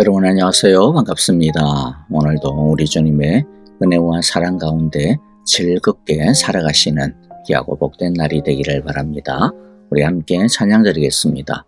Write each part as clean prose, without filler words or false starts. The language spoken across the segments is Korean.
여러분 안녕하세요. 반갑습니다. 오늘도 우리 주님의 은혜와 사랑 가운데 즐겁게 살아가시는 귀하고 복된 날이 되기를 바랍니다. 우리 함께 찬양 드리겠습니다.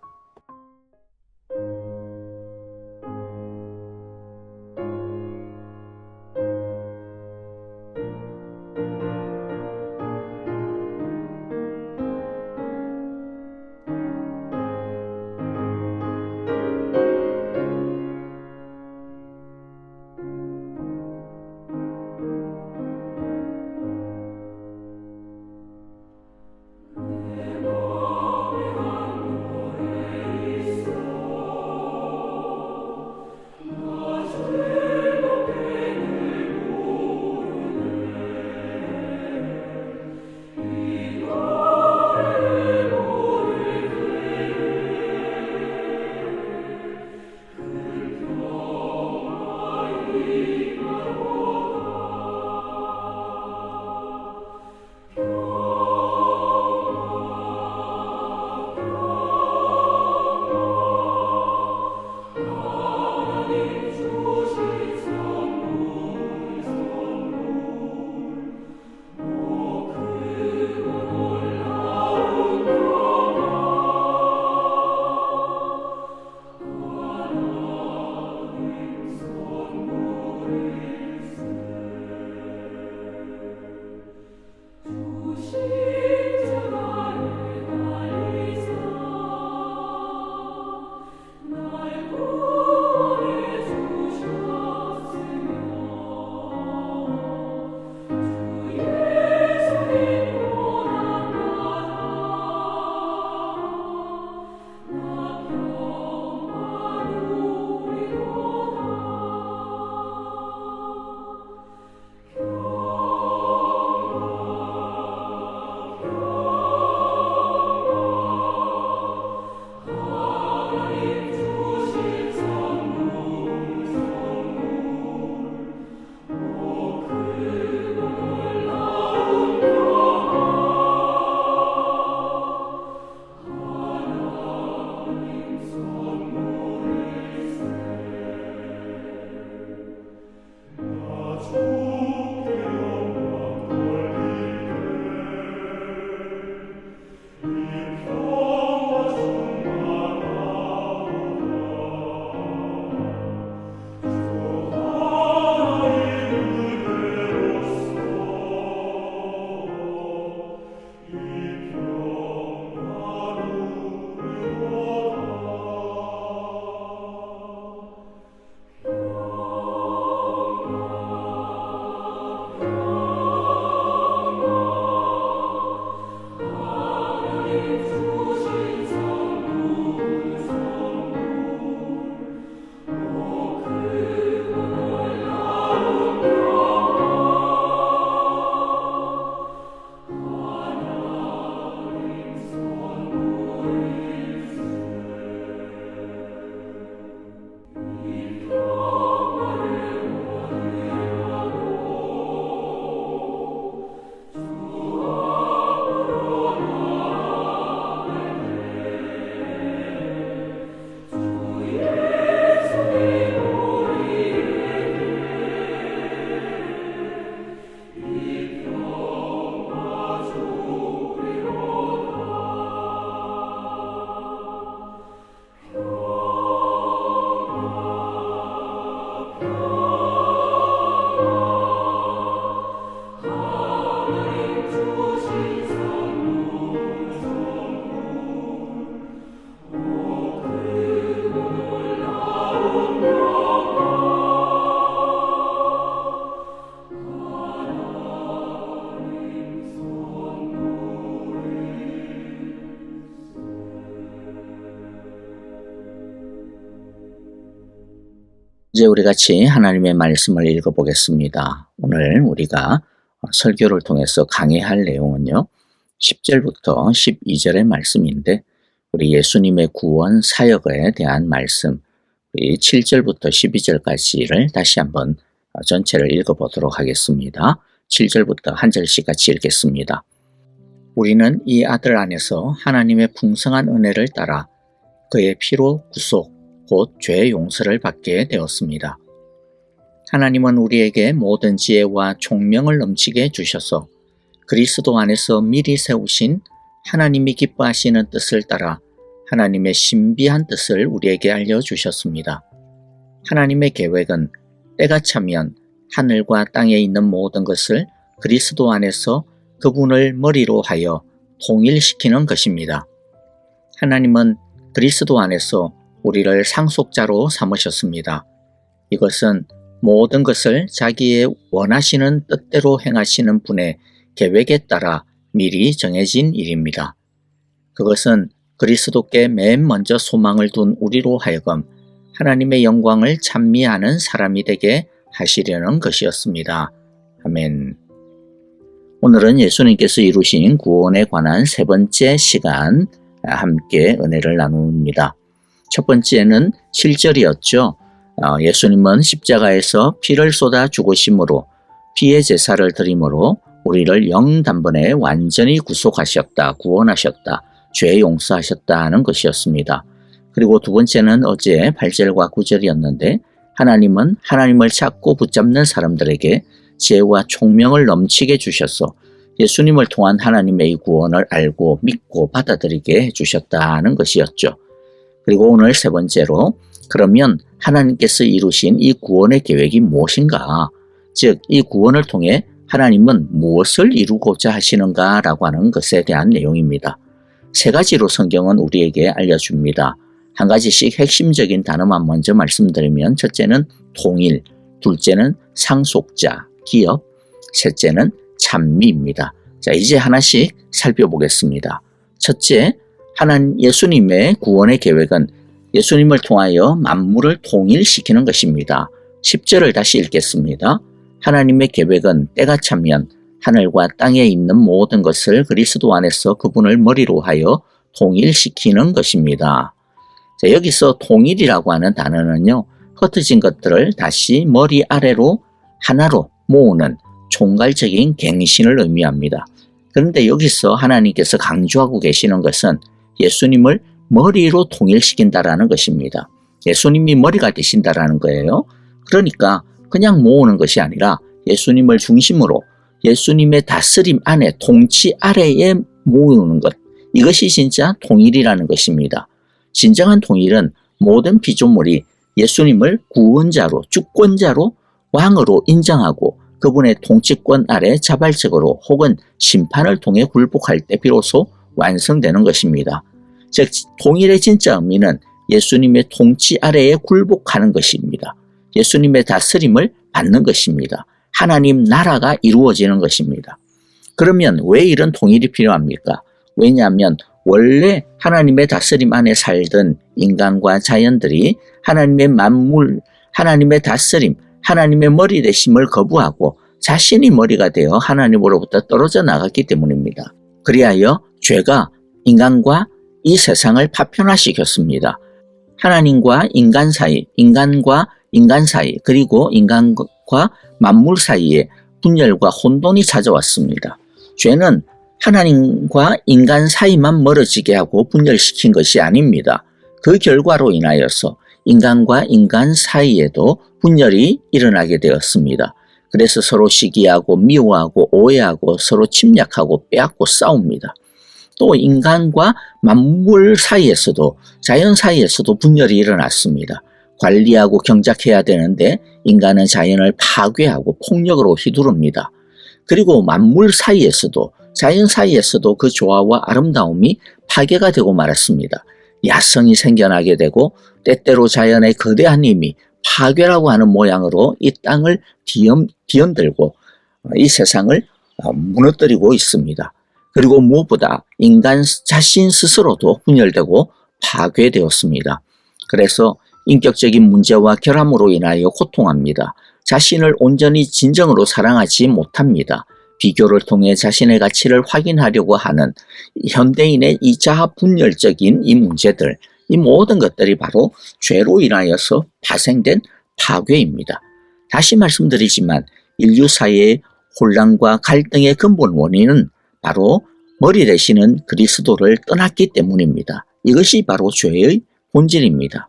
이제 우리 같이 하나님의 말씀을 읽어보겠습니다. 오늘 우리가 설교를 통해서 강의할 내용은요, 10절부터 12절의 말씀인데, 우리 예수님의 구원 사역에 대한 말씀, 우리 7절부터 12절까지를 다시 한번 전체를 읽어보도록 하겠습니다. 7절부터 한 절씩 같이 읽겠습니다. 우리는 이 아들 안에서 하나님의 풍성한 은혜를 따라 그의 피로 구속, 곧 죄 용서를 받게 되었습니다. 하나님은 우리에게 모든 지혜와 총명을 넘치게 주셔서 그리스도 안에서 미리 세우신 하나님이 기뻐하시는 뜻을 따라 하나님의 신비한 뜻을 우리에게 알려주셨습니다. 하나님의 계획은 때가 차면 하늘과 땅에 있는 모든 것을 그리스도 안에서 그분을 머리로 하여 통일시키는 것입니다. 하나님은 그리스도 안에서 우리를 상속자로 삼으셨습니다. 이것은 모든 것을 자기의 원하시는 뜻대로 행하시는 분의 계획에 따라 미리 정해진 일입니다. 그것은 그리스도께 맨 먼저 소망을 둔 우리로 하여금 하나님의 영광을 찬미하는 사람이 되게 하시려는 것이었습니다. 아멘. 오늘은 예수님께서 이루신 구원에 관한 세 번째 시간 함께 은혜를 나눕니다. 첫 번째는 7절이었죠. 예수님은 십자가에서 피를 쏟아 죽으심으로 피의 제사를 드림으로 우리를 영단번에 완전히 구속하셨다, 구원하셨다, 죄 용서하셨다 하는 것이었습니다. 그리고 두 번째는 어제 8절과 9절이었는데 하나님은 하나님을 찾고 붙잡는 사람들에게 지혜와 총명을 넘치게 주셔서 예수님을 통한 하나님의 이 구원을 알고 믿고 받아들이게 해주셨다는 것이었죠. 그리고 오늘 세 번째로 그러면 하나님께서 이루신 이 구원의 계획이 무엇인가? 즉, 이 구원을 통해 하나님은 무엇을 이루고자 하시는가 라고 하는 것에 대한 내용입니다. 세 가지로 성경은 우리에게 알려줍니다. 한 가지씩 핵심적인 단어만 먼저 말씀드리면 첫째는 통일, 둘째는 상속자, 기업, 셋째는 찬미입니다. 자, 이제 하나씩 살펴보겠습니다. 첫째, 예수님의 구원의 계획은 예수님을 통하여 만물을 통일시키는 것입니다. 10절을 다시 읽겠습니다. 하나님의 계획은 때가 차면 하늘과 땅에 있는 모든 것을 그리스도 안에서 그분을 머리로 하여 통일시키는 것입니다. 자, 여기서 통일이라고 하는 단어는요, 흩어진 것들을 다시 머리 아래로 하나로 모으는 총괄적인 갱신을 의미합니다. 그런데 여기서 하나님께서 강조하고 계시는 것은 예수님을 머리로 통일시킨다라는 것입니다. 예수님이 머리가 되신다라는 거예요. 그러니까 그냥 모으는 것이 아니라 예수님을 중심으로 예수님의 다스림 안에, 통치 아래에 모으는 것, 이것이 진짜 통일이라는 것입니다. 진정한 통일은 모든 피조물이 예수님을 구원자로, 주권자로, 왕으로 인정하고 그분의 통치권 아래 자발적으로 혹은 심판을 통해 굴복할 때 비로소 완성되는 것입니다. 즉, 통일의 진짜 의미는 예수님의 통치 아래에 굴복하는 것입니다. 예수님의 다스림을 받는 것입니다. 하나님 나라가 이루어지는 것입니다. 그러면 왜 이런 통일이 필요합니까? 왜냐하면 원래 하나님의 다스림 안에 살던 인간과 자연들이 하나님의 만물, 하나님의 다스림, 하나님의 머리 되심을 거부하고 자신이 머리가 되어 하나님으로부터 떨어져 나갔기 때문입니다. 그리하여 죄가 인간과 이 세상을 파편화시켰습니다. 하나님과 인간 사이, 인간과 인간 사이, 그리고 인간과 만물 사이에 분열과 혼돈이 찾아왔습니다. 죄는 하나님과 인간 사이만 멀어지게 하고 분열시킨 것이 아닙니다. 그 결과로 인하여서 인간과 인간 사이에도 분열이 일어나게 되었습니다. 그래서 서로 시기하고 미워하고 오해하고 서로 침략하고 빼앗고 싸웁니다. 또 인간과 만물 사이에서도, 자연 사이에서도 분열이 일어났습니다. 관리하고 경작해야 되는데 인간은 자연을 파괴하고 폭력으로 휘두릅니다. 그리고 만물 사이에서도, 자연 사이에서도 그 조화와 아름다움이 파괴가 되고 말았습니다. 야성이 생겨나게 되고 때때로 자연의 거대한 힘이 파괴라고 하는 모양으로 이 땅을 뒤흔들고 이 세상을 무너뜨리고 있습니다. 그리고 무엇보다 인간 자신 스스로도 분열되고 파괴되었습니다. 그래서 인격적인 문제와 결함으로 인하여 고통합니다. 자신을 온전히 진정으로 사랑하지 못합니다. 비교를 통해 자신의 가치를 확인하려고 하는 현대인의 이 자아분열적인 이 문제들, 이 모든 것들이 바로 죄로 인하여서 파생된 파괴입니다. 다시 말씀드리지만 인류 사회의 혼란과 갈등의 근본 원인은 바로 머리 되시는 그리스도를 떠났기 때문입니다. 이것이 바로 죄의 본질입니다.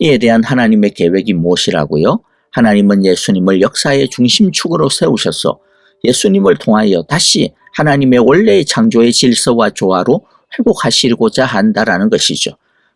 이에 대한 하나님의 계획이 무엇이라고요? 하나님은 예수님을 역사의 중심축으로 세우셔서 예수님을 통하여 다시 하나님의 원래의 창조의 질서와 조화로 회복하시고자 한다라는 것이죠.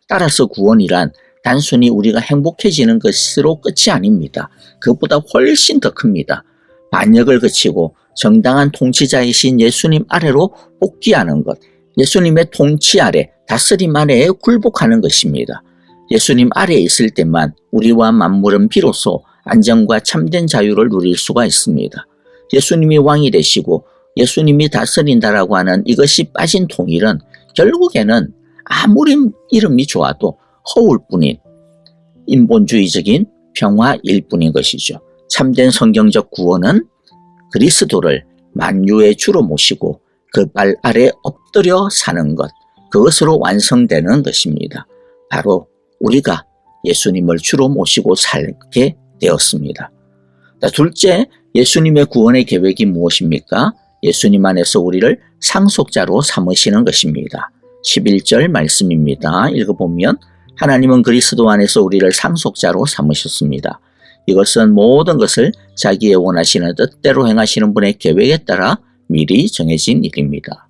따라서 구원이란 단순히 우리가 행복해지는 것으로 끝이 아닙니다. 그것보다 훨씬 더 큽니다. 반역을 그치고 정당한 통치자이신 예수님 아래로 복귀하는 것, 예수님의 통치 아래, 다스림 아래에 굴복하는 것입니다. 예수님 아래에 있을 때만 우리와 만물은 비로소 안정과 참된 자유를 누릴 수가 있습니다. 예수님이 왕이 되시고 예수님이 다스린다라고 하는 이것이 빠진 통일은 결국에는 아무리 이름이 좋아도 허울 뿐인 인본주의적인 평화일 뿐인 것이죠. 참된 성경적 구원은 그리스도를 만유의 주로 모시고 그 발 아래 엎드려 사는 것, 그것으로 완성되는 것입니다. 바로 우리가 예수님을 주로 모시고 살게 되었습니다. 둘째, 예수님의 구원의 계획이 무엇입니까? 예수님 안에서 우리를 상속자로 삼으시는 것입니다. 11절 말씀입니다. 읽어보면 하나님은 그리스도 안에서 우리를 상속자로 삼으셨습니다. 이것은 모든 것을 자기의 원하시는 뜻대로 행하시는 분의 계획에 따라 미리 정해진 일입니다.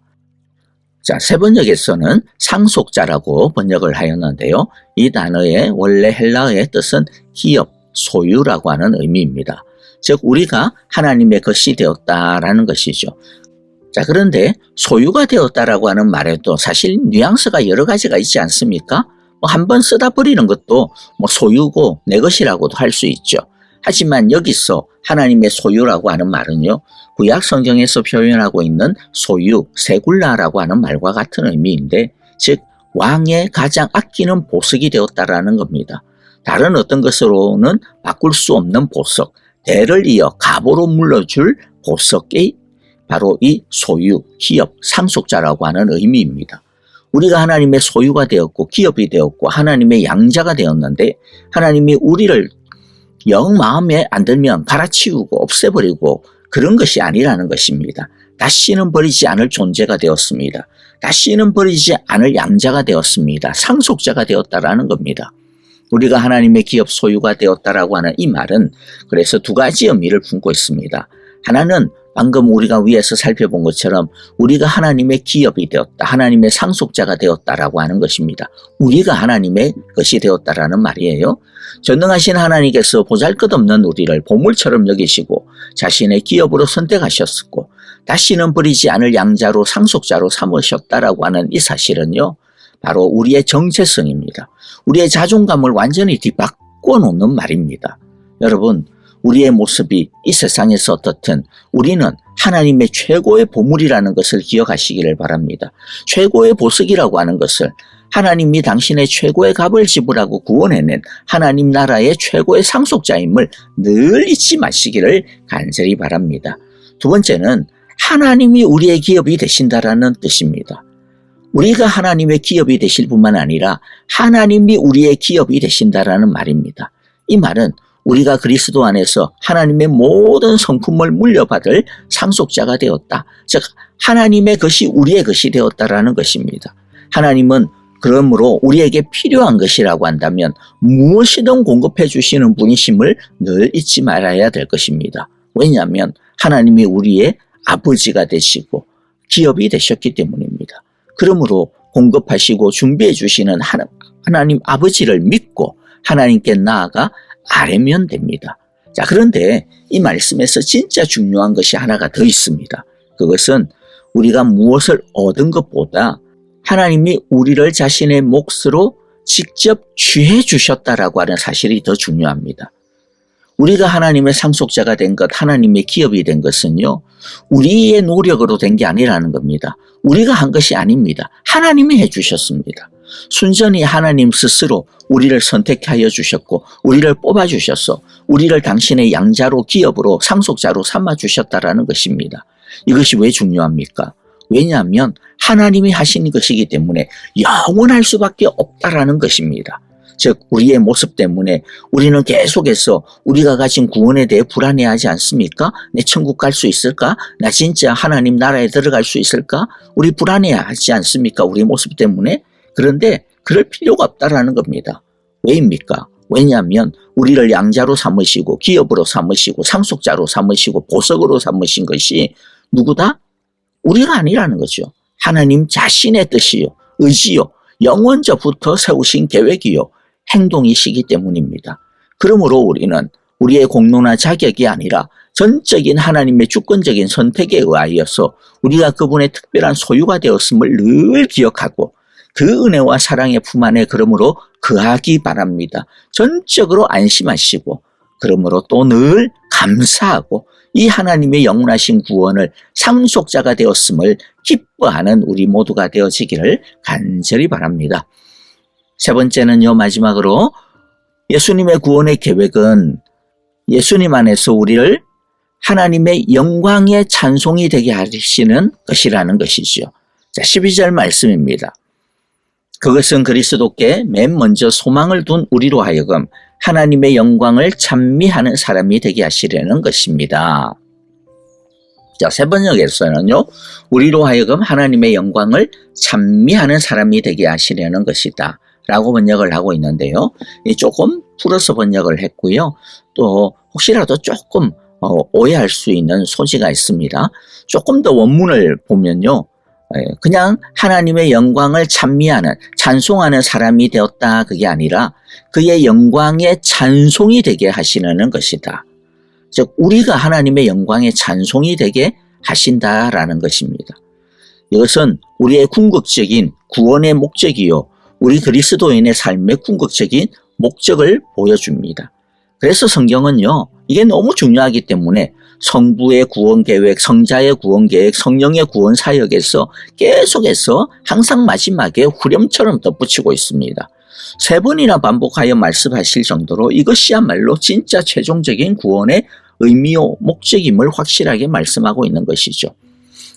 자, 세 번역에서는 상속자라고 번역을 하였는데요. 이 단어의 원래 헬라어의 뜻은 기업, 소유라고 하는 의미입니다. 즉 우리가 하나님의 것이 되었다라는 것이죠. 자, 그런데 소유가 되었다라고 하는 말에도 사실 뉘앙스가 여러 가지가 있지 않습니까? 한번 쓰다 버리는 것도 소유고 내 것이라고도 할 수 있죠. 하지만 여기서 하나님의 소유라고 하는 말은요, 구약 성경에서 표현하고 있는 소유, 세굴라라고 하는 말과 같은 의미인데, 즉 왕의 가장 아끼는 보석이 되었다라는 겁니다. 다른 어떤 것으로는 바꿀 수 없는 보석, 대를 이어 갑으로 물려줄 보석이 바로 이 소유, 기업, 상속자라고 하는 의미입니다. 우리가 하나님의 소유가 되었고 기업이 되었고 하나님의 양자가 되었는데, 하나님이 우리를 영 마음에 안 들면 갈아치우고 없애버리고 그런 것이 아니라는 것입니다. 다시는 버리지 않을 존재가 되었습니다. 다시는 버리지 않을 양자가 되었습니다. 상속자가 되었다라는 겁니다. 우리가 하나님의 기업 소유가 되었다라고 하는 이 말은 그래서 두 가지 의미를 품고 있습니다. 하나는 방금 우리가 위에서 살펴본 것처럼 우리가 하나님의 기업이 되었다, 하나님의 상속자가 되었다라고 하는 것입니다. 우리가 하나님의 것이 되었다라는 말이에요. 전능하신 하나님께서 보잘것없는 우리를 보물처럼 여기시고 자신의 기업으로 선택하셨고 다시는 버리지 않을 양자로 상속자로 삼으셨다라고 하는 이 사실은요, 바로 우리의 정체성입니다. 우리의 자존감을 완전히 뒤바꿔 놓는 말입니다. 여러분, 우리의 모습이 이 세상에서 어떻든 우리는 하나님의 최고의 보물이라는 것을 기억하시기를 바랍니다. 최고의 보석이라고 하는 것을 하나님이 당신의 최고의 값을 지불하고 구원해낸 하나님 나라의 최고의 상속자임을 늘 잊지 마시기를 간절히 바랍니다. 두 번째는 하나님이 우리의 기업이 되신다라는 뜻입니다. 우리가 하나님의 기업이 되실 뿐만 아니라 하나님이 우리의 기업이 되신다라는 말입니다. 이 말은 우리가 그리스도 안에서 하나님의 모든 성품을 물려받을 상속자가 되었다. 즉 하나님의 것이 우리의 것이 되었다라는 것입니다. 하나님은 그러므로 우리에게 필요한 것이라고 한다면 무엇이든 공급해 주시는 분이심을 늘 잊지 말아야 될 것입니다. 왜냐하면 하나님이 우리의 아버지가 되시고 기업이 되셨기 때문입니다. 그러므로 공급하시고 준비해 주시는 하나님 아버지를 믿고 하나님께 나아가 아뢰면 됩니다. 자, 그런데 이 말씀에서 진짜 중요한 것이 하나가 더 있습니다. 그것은 우리가 무엇을 얻은 것보다 하나님이 우리를 자신의 몫으로 직접 취해 주셨다라고 하는 사실이 더 중요합니다. 우리가 하나님의 상속자가 된 것, 하나님의 기업이 된 것은요, 우리의 노력으로 된 게 아니라는 겁니다. 우리가 한 것이 아닙니다. 하나님이 해주셨습니다. 순전히 하나님 스스로 우리를 선택하여 주셨고 우리를 뽑아주셔서 우리를 당신의 양자로 기업으로 상속자로 삼아주셨다라는 것입니다. 이것이 왜 중요합니까? 왜냐하면 하나님이 하신 것이기 때문에 영원할 수밖에 없다라는 것입니다. 즉 우리의 모습 때문에 우리는 계속해서 우리가 가진 구원에 대해 불안해하지 않습니까? 내 천국 갈 수 있을까? 나 진짜 하나님 나라에 들어갈 수 있을까? 우리 불안해하지 않습니까? 우리 모습 때문에. 그런데 그럴 필요가 없다라는 겁니다. 왜입니까? 왜냐하면 우리를 양자로 삼으시고 기업으로 삼으시고 상속자로 삼으시고 보석으로 삼으신 것이 누구다? 우리가 아니라는 거죠. 하나님 자신의 뜻이요, 의지요, 영원전부터 세우신 계획이요, 행동이시기 때문입니다. 그러므로 우리는 우리의 공로나 자격이 아니라 전적인 하나님의 주권적인 선택에 의하여서 우리가 그분의 특별한 소유가 되었음을 늘 기억하고 그 은혜와 사랑의 품 안에 그러므로 거하기 바랍니다. 전적으로 안심하시고 그러므로 또 늘 감사하고 이 하나님의 영원하신 구원을 상속자가 되었음을 기뻐하는 우리 모두가 되어지기를 간절히 바랍니다. 세 번째는요, 마지막으로 예수님의 구원의 계획은 예수님 안에서 우리를 하나님의 영광의 찬송이 되게 하시는 것이라는 것이죠. 자, 12절 말씀입니다. 그것은 그리스도께 맨 먼저 소망을 둔 우리로 하여금 하나님의 영광을 찬미하는 사람이 되게 하시려는 것입니다. 자, 세 번역에서는요, 우리로 하여금 하나님의 영광을 찬미하는 사람이 되게 하시려는 것이다 라고 번역을 하고 있는데요, 조금 풀어서 번역을 했고요. 또 혹시라도 조금 오해할 수 있는 소지가 있습니다. 조금 더 원문을 보면요, 그냥 하나님의 영광을 찬미하는, 찬송하는 사람이 되었다, 그게 아니라 그의 영광의 찬송이 되게 하시는 것이다. 즉 우리가 하나님의 영광의 찬송이 되게 하신다라는 것입니다. 이것은 우리의 궁극적인 구원의 목적이요, 우리 그리스도인의 삶의 궁극적인 목적을 보여줍니다. 그래서 성경은요, 이게 너무 중요하기 때문에 성부의 구원 계획, 성자의 구원 계획, 성령의 구원 사역에서 계속해서 항상 마지막에 후렴처럼 덧붙이고 있습니다. 3번이나 반복하여 말씀하실 정도로 이것이야말로 진짜 최종적인 구원의 의미요 목적임을 확실하게 말씀하고 있는 것이죠.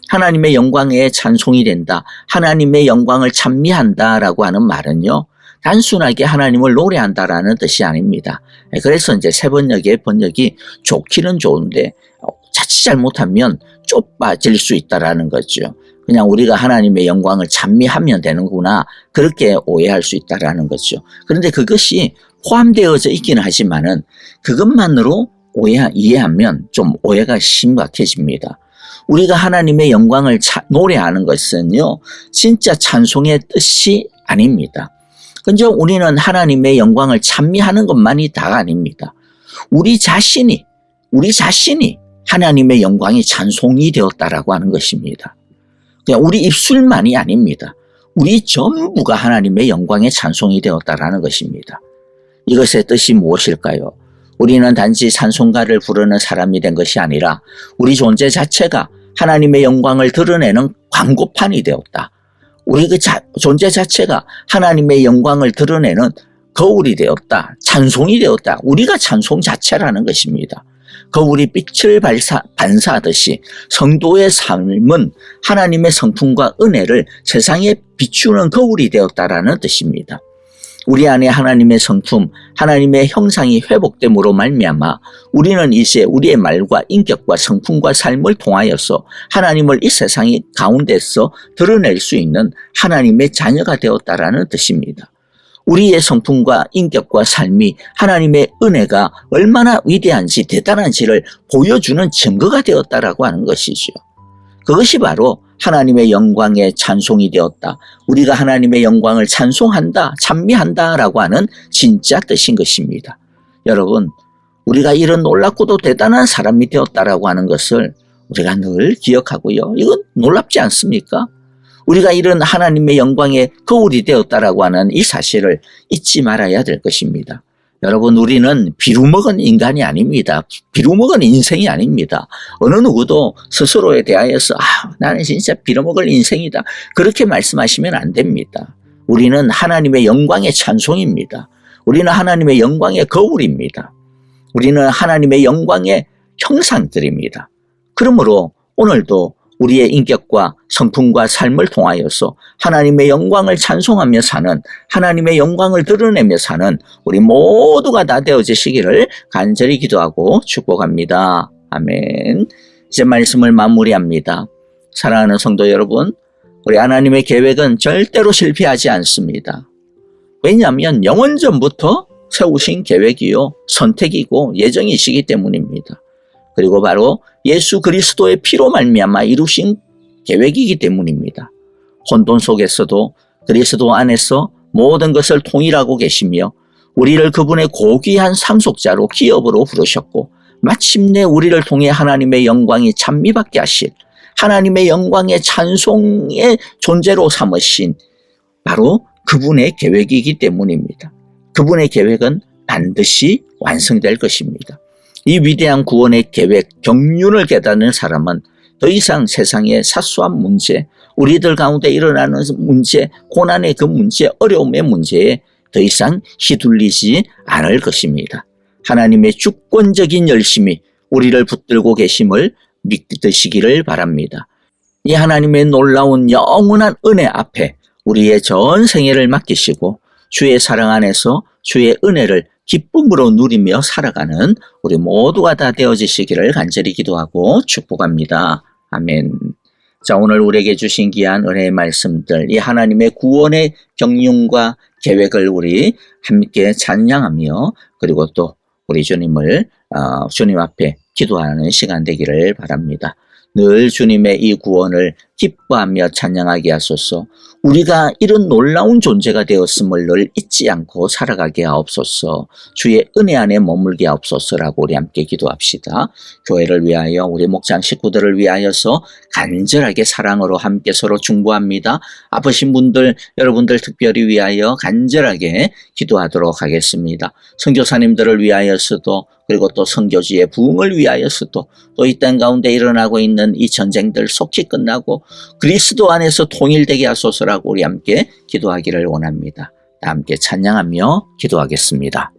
하나님의 영광에 찬송이 된다, 하나님의 영광을 찬미한다라고 하는 말은요, 단순하게 하나님을 노래한다라는 뜻이 아닙니다. 그래서 이제 세 번역의 번역이 좋기는 좋은데 자칫 잘못하면 좁아질 수 있다라는 거죠. 그냥 우리가 하나님의 영광을 찬미하면 되는구나, 그렇게 오해할 수 있다라는 거죠. 그런데 그것이 포함되어져 있기는 하지만은 그것만으로 이해하면 좀 오해가 심각해집니다. 우리가 하나님의 영광을 노래하는 것은요, 진짜 찬송의 뜻이 아닙니다. 근데 우리는 하나님의 영광을 찬미하는 것만이 다가 아닙니다. 우리 자신이 하나님의 영광이 찬송이 되었다라고 하는 것입니다. 그냥 우리 입술만이 아닙니다. 우리 전부가 하나님의 영광의 찬송이 되었다라는 것입니다. 이것의 뜻이 무엇일까요? 우리는 단지 찬송가를 부르는 사람이 된 것이 아니라 우리 존재 자체가 하나님의 영광을 드러내는 광고판이 되었다. 우리 존재 자체가 하나님의 영광을 드러내는 거울이 되었다. 찬송이 되었다. 우리가 찬송 자체라는 것입니다. 거울이 빛을 반사하듯이 성도의 삶은 하나님의 성품과 은혜를 세상에 비추는 거울이 되었다라는 뜻입니다. 우리 안에 하나님의 성품, 하나님의 형상이 회복됨으로 말미암아 우리는 이제 우리의 말과 인격과 성품과 삶을 통하여서 하나님을 이 세상 가운데서 드러낼 수 있는 하나님의 자녀가 되었다라는 뜻입니다. 우리의 성품과 인격과 삶이 하나님의 은혜가 얼마나 위대한지 대단한지를 보여주는 증거가 되었다라고 하는 것이죠. 그것이 바로 하나님의 영광의 찬송이 되었다, 우리가 하나님의 영광을 찬송한다, 찬미한다라고 하는 진짜 뜻인 것입니다. 여러분, 우리가 이런 놀랍고도 대단한 사람이 되었다라고 하는 것을 우리가 늘 기억하고요, 이건 놀랍지 않습니까? 우리가 이런 하나님의 영광의 거울이 되었다라고 하는 이 사실을 잊지 말아야 될 것입니다. 여러분, 우리는 비루먹은 인간이 아닙니다. 비루먹은 인생이 아닙니다. 어느 누구도 스스로에 대하여서 나는 진짜 빌어먹을 인생이다, 그렇게 말씀하시면 안 됩니다. 우리는 하나님의 영광의 찬송입니다. 우리는 하나님의 영광의 거울입니다. 우리는 하나님의 영광의 형상들입니다. 그러므로 오늘도 우리의 인격과 성품과 삶을 통하여서 하나님의 영광을 찬송하며 사는, 하나님의 영광을 드러내며 사는 우리 모두가 다 되어지시기를 간절히 기도하고 축복합니다. 아멘. 이제 말씀을 마무리합니다. 사랑하는 성도 여러분, 우리 하나님의 계획은 절대로 실패하지 않습니다. 왜냐하면 영원전부터 세우신 계획이요 선택이고 예정이시기 때문입니다. 그리고 바로 예수 그리스도의 피로 말미암아 이루신 계획이기 때문입니다. 혼돈 속에서도 그리스도 안에서 모든 것을 통일하고 계시며 우리를 그분의 고귀한 상속자로 기업으로 부르셨고 마침내 우리를 통해 하나님의 영광이 찬미받게 하실 하나님의 영광의 찬송의 존재로 삼으신 바로 그분의 계획이기 때문입니다. 그분의 계획은 반드시 완성될 것입니다. 이 위대한 구원의 계획, 경륜을 깨닫는 사람은 더 이상 세상의 사소한 문제, 우리들 가운데 일어나는 문제, 고난의 그 문제, 어려움의 문제에 더 이상 휘둘리지 않을 것입니다. 하나님의 주권적인 열심이 우리를 붙들고 계심을 믿으시기를 바랍니다. 이 하나님의 놀라운 영원한 은혜 앞에 우리의 전 생애를 맡기시고 주의 사랑 안에서 주의 은혜를 기쁨으로 누리며 살아가는 우리 모두가 다 되어지시기를 간절히 기도하고 축복합니다. 아멘. 자, 오늘 우리에게 주신 귀한 은혜의 말씀들, 이 하나님의 구원의 경륜과 계획을 우리 함께 찬양하며 그리고 또 우리 주님을 주님 앞에 기도하는 시간 되기를 바랍니다. 늘 주님의 이 구원을 기뻐하며 찬양하게 하소서. 우리가 이런 놀라운 존재가 되었음을 늘 잊지 않고 살아가게 하옵소서. 주의 은혜 안에 머물게 하옵소서라고 우리 함께 기도합시다. 교회를 위하여 우리 목장 식구들을 위하여서 간절하게 사랑으로 함께 서로 중보합니다. 아프신 분들 여러분들 특별히 위하여 간절하게 기도하도록 하겠습니다. 선교사님들을 위하여서도 그리고 또 선교지의 부흥을 위하여서도 또 이 땅 가운데 일어나고 있는 이 전쟁들 속히 끝나고 그리스도 안에서 통일되게 하소서라고 우리 함께 기도하기를 원합니다. 다 함께 찬양하며 기도하겠습니다.